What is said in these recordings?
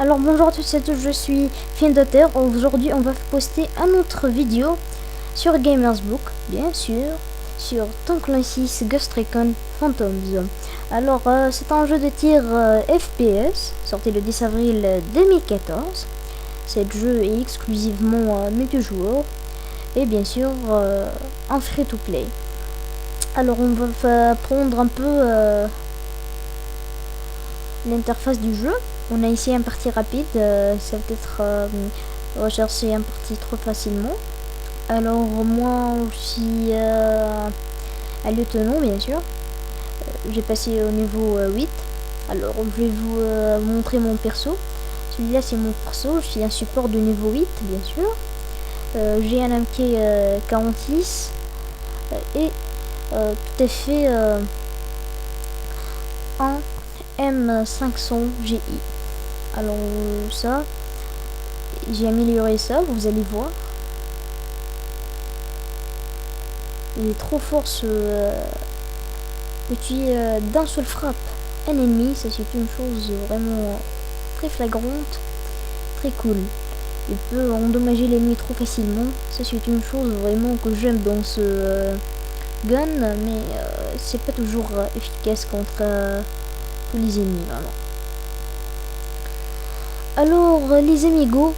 Alors bonjour à tous et à tous, je suis Findoter. Aujourd'hui on va poster un autre vidéo sur Gamersbook, bien sûr, sur Tom Clancy's Ghost Recon Phantoms. Alors c'est un jeu de tir FPS, sorti le 10 avril 2014. Cet jeu est exclusivement multijoueur et bien sûr en free to play. Alors on va prendre un peu l'interface du jeu. On a ici un parti rapide, ça va être rechercher un parti trop facilement. Alors moi aussi un lieutenant bien sûr. J'ai passé au niveau 8. Alors je vais vous montrer mon perso. Celui-là c'est mon perso, je suis un support de niveau 8 bien sûr. J'ai un MK46 et tout à fait un M500 GI. Alors ça, j'ai amélioré ça, vous allez voir. Il est trop fort ce petit d'un seul frappe un ennemi, ça c'est une chose vraiment très flagrante, très cool. Il peut endommager l'ennemi trop facilement, ça c'est une chose vraiment que j'aime dans ce gun, mais c'est pas toujours efficace contre tous les ennemis vraiment. Alors les amigos,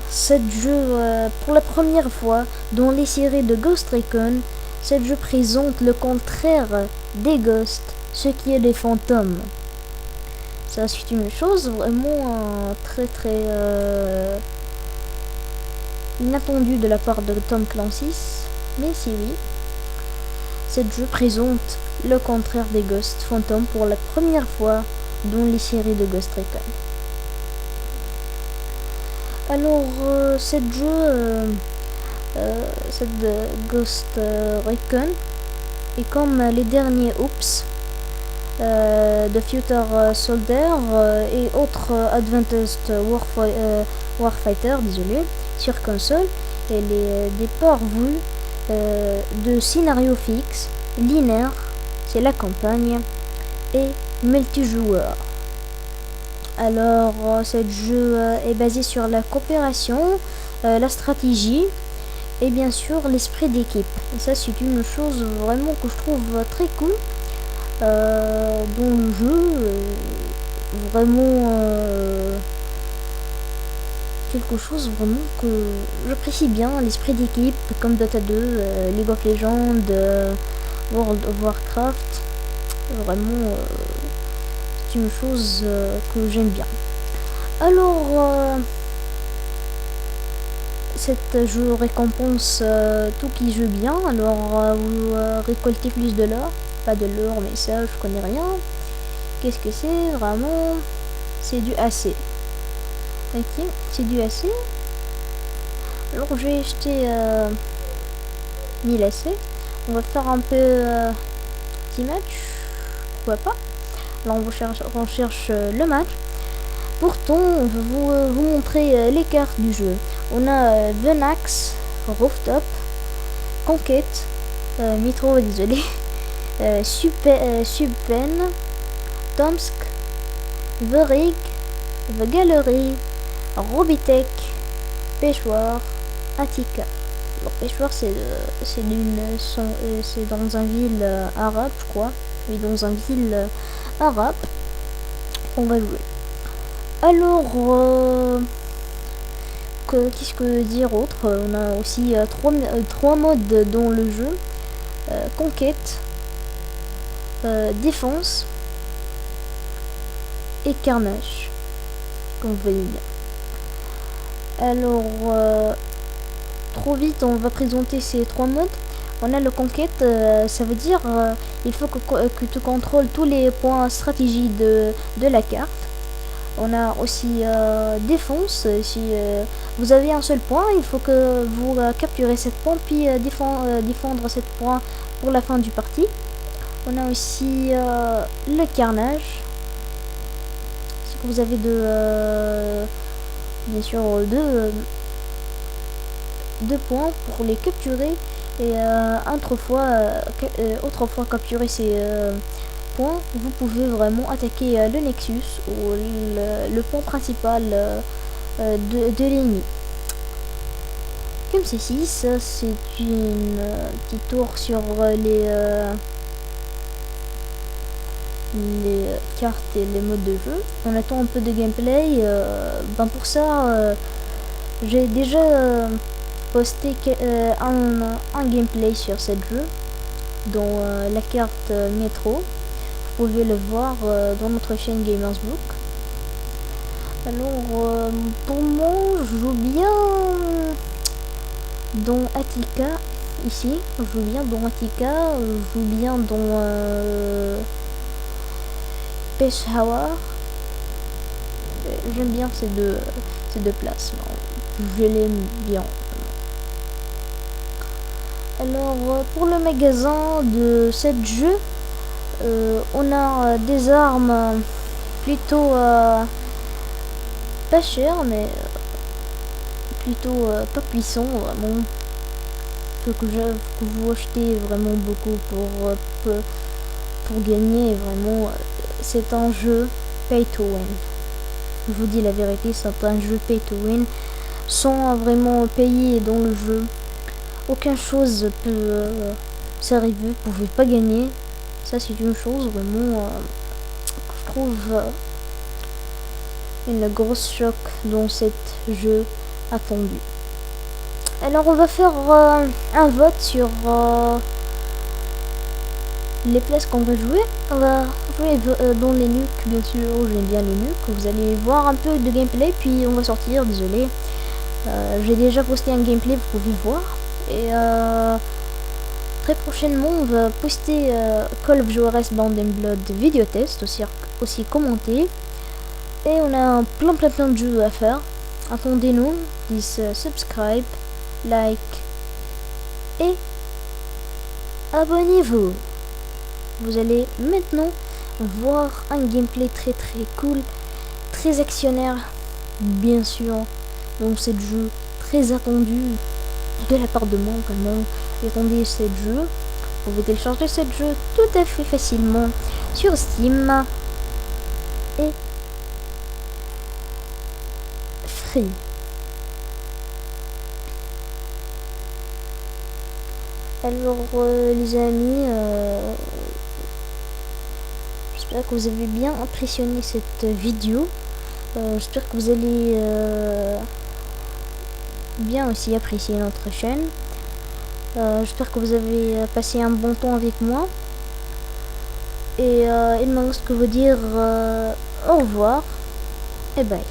cet jeu pour la première fois dans les séries de Ghost Recon, cet jeu présente le contraire des ghosts, ce qui est des fantômes. Ça c'est une chose vraiment très inattendue de la part de Tom Clancy, mais si oui, cet jeu présente le contraire des ghosts fantômes pour la première fois dans les séries de Ghost Recon. Alors cette Ghost Recon est comme les derniers Oops, The Future Soldier et autres Advanced Warfighter, désolé, sur console, et des pourvus de scénario fixe, linéaire, c'est la campagne, et multijoueur. Alors ce jeu est basé sur la coopération, la stratégie et bien sûr l'esprit d'équipe. Et ça c'est une chose vraiment que je trouve très cool dans le jeu. Vraiment quelque chose vraiment que j'apprécie bien, l'esprit d'équipe comme Dota 2, League of Legends, World of Warcraft. Vraiment c'est une chose que j'aime bien. Alors cette jeu récompense tout qui joue bien. Alors vous récoltez plus de l'or, pas de l'or mais ça je connais rien. Qu'est-ce que c'est vraiment? C'est du AC. Ok, c'est du AC. Alors j'ai acheté 1000 AC. On va faire un peu petit match, pourquoi pas. Alors on cherche le match. Pourtant on va vous montrer les cartes du jeu. On a Venax, Rooftop, Conquête, Mitro, désolé, Subven, Tomsk, The Rig, The Gallery, Robitech, Pêchoir, Attica. Alors Pêchoir c'est dans un ville arabe je crois. Oui, dans un ville arabe. On va jouer. Alors qu'est-ce que dire autre? On a aussi trois modes dans le jeu. Conquête, défense et carnage, comme vous voyez bien. Alors trop vite on va présenter ces trois modes. On a le conquête, ça veut dire il faut que tu contrôles tous les points stratégie de la carte. On a aussi défense, si vous avez un seul point, il faut que vous capturez cette point puis défendre cette point pour la fin du parti. On a aussi le carnage, c'est que vous avez bien sûr deux points pour les capturer et autrefois capturer point, vous pouvez vraiment attaquer le Nexus ou le pont principal de l'ennemi. Comme ceci, ça c'est une petite tour sur les cartes et les modes de jeu. On attend un peu de gameplay. Pour ça, j'ai déjà posté un gameplay sur cette jeu dans la carte métro. Vous pouvez le voir dans notre chaîne Gamersbook. Alors pour moi, je joue bien dans Attica ici. Je joue bien dans Attica. Je joue bien dans Peshawar. J'aime bien ces deux places. Je l'aime bien. Alors pour le magasin de cette jeu, on a des armes plutôt pas chères, mais plutôt pas puissants, vraiment. Que vous achetez vraiment beaucoup pour gagner. Vraiment, c'est un jeu pay to win. Je vous dis la vérité, c'est un jeu pay to win, sans vraiment payer dans le jeu. Aucune chose peut s'arriver, vous pouvez pas gagner. Ça c'est une chose vraiment que je trouve une grosse choc dans cet jeu attendu. Alors on va faire un vote sur les places qu'on va jouer. On va jouer dans les nukes, bien sûr. J'aime bien les nukes. Vous allez voir un peu de gameplay, puis on va sortir. Désolé, j'ai déjà posté un gameplay, vous pouvez voir. Et très prochainement on va poster Call of Juarez Bound and Blood vidéo test, aussi commenté. Et on a plein de jeux à faire. Attendez-nous, subscribe, like et abonnez-vous. Vous allez maintenant voir un gameplay très cool, très actionnaire, bien sûr. Donc c'est le jeu très attendu de la part de moi, vraiment. Attendez ce jeu. Vous pouvez télécharger ce jeu tout à fait facilement sur Steam et free. Alors les amis, j'espère que vous avez bien impressionné cette vidéo. J'espère que vous allez bien aussi apprécier notre chaîne. J'espère que vous avez passé un bon temps avec moi. Et il me reste que vous dire au revoir et bye.